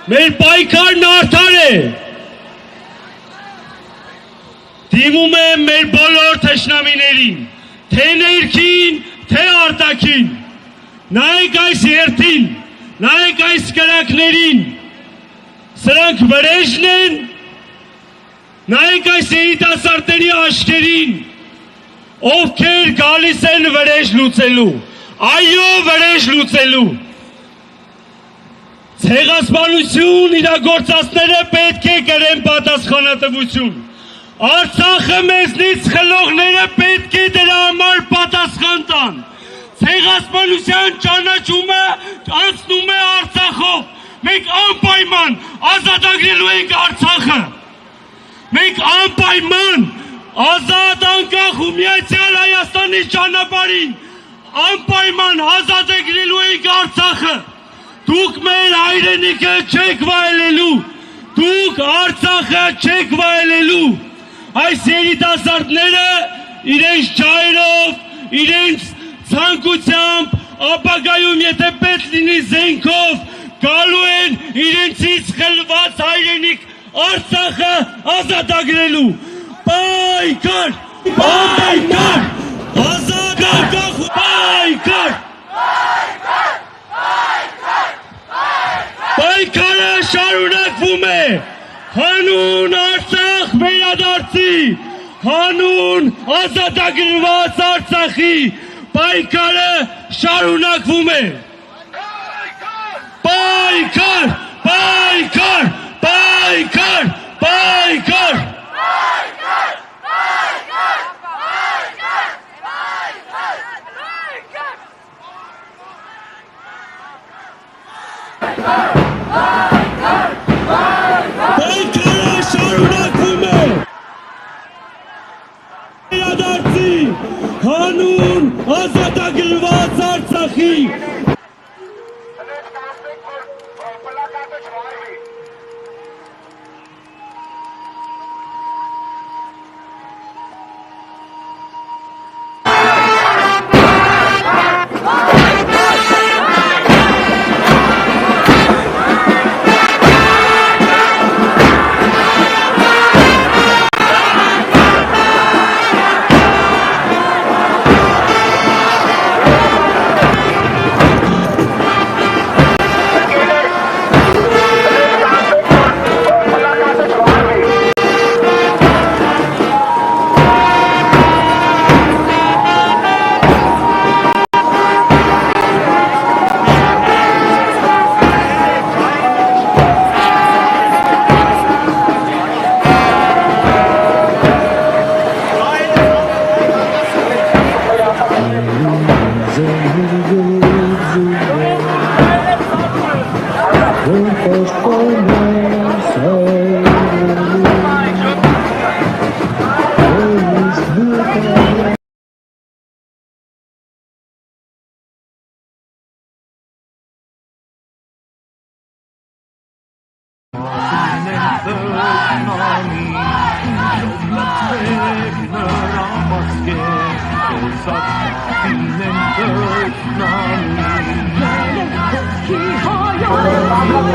Մեր պայքարն արդար է։ Դիմում եմ մեր բոլոր թշնամիներին, թե ներքին, թե արտաքին։ Նայեք այս երթին, նայեք այս կրակներին։ Սրանք վրեժն են։ Նայեք այս երիտասարդների աչքերին, ովքեր գալիս են վրեժ լուծելու։ Այո, վրեժ լուծելու։ Ցեղասպանություն իրագործածները պետք է կրեն պատասխանատվություն։ Արցախը մեզնից խլողները պետք է դրա համար պատասխան տան։ Ցեղասպանության ճանաչումը անցնում է Արցախով։ Մենք անպայման ազատագրելու ենք Արցախը։ Մենք անպայման ազատ անկախ ու միացյալ Հայաստանի ճանապարհին անպայման ազատագրելու ենք Արցախը։ Դուք մեր հայրենիքը չեք վայելելու, դուք Արցախը չեք վայելելու։ Այս երիտասարդները իրենց ջայրով, իրենց ցանկությամբ, ապագայում եթե պետք լինի զենքով, գալու են իրենցից խլված հայրենիք Արցախը ազատագրելու։ Պայքար, պայքար, ազատ անկախ ու պայքար։ Պայքարը շարունակվում է, հանուն Արցախ վերադարձի, հանուն ազատագրված Արցախի, պայքարը շարունակվում է։ Պայքար, պայքար, պայքար, պայքար։ Հանուն ազատագրված Արցախի Ki hayal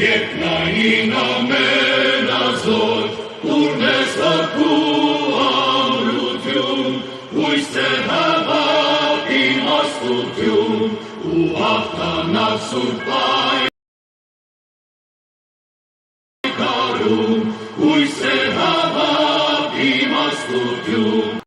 Երկնային ամենազոր, ուրնես հոգու ամրություն, հույս է հավատ իմաստություն, ու հաղթանակ սուրբ պայքարում, հույս է հավատ իմաստություն,